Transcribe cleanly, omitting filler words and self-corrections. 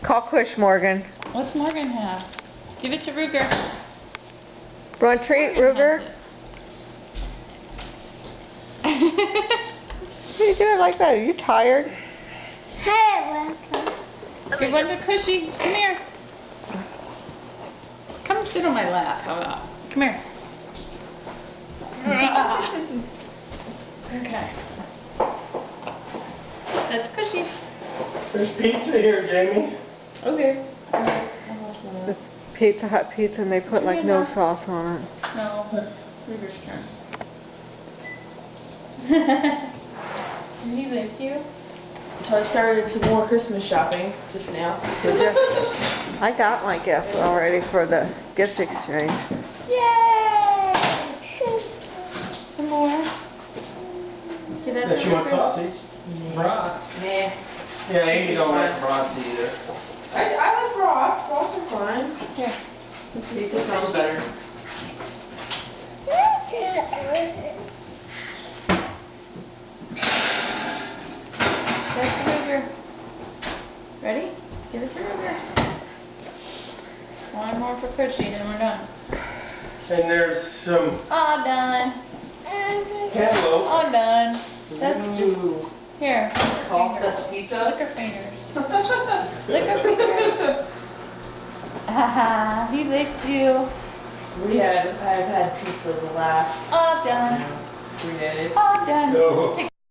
Call Kush, Morgan. What's Morgan have? Give it to Ruger. Want a treat, Ruger? What are you doing like that? Are you tired? Hey, Give one to Cushy. Come here. Come sit on my lap. How about? Come here. Okay. That's Cushy. There's pizza here, Jamie. Okay. It's Pizza Hut pizza and they put like no sauce on it. No. Ruger's turn. Did he lick you? So I started some more Christmas shopping just now. Did you? I got my gift already for the gift exchange. Yay! Some more. Give that to She wants Ruger. sausage. Broth. Nah. Yeah, Amy don't like broth either. I like broth. Broths are fine. Here. Pizza sounds better. That's Ruger. Ready? Give it to Ruger. One more for Cushy, then we're done. And there's some All done. cantaloupe. All done. That's just Ooh. here. All Fingers. such pizza? Lick her fingers. Lick her fingers. Haha, he licked you. I've had pizza the last All done. 3 days. All done. No. Take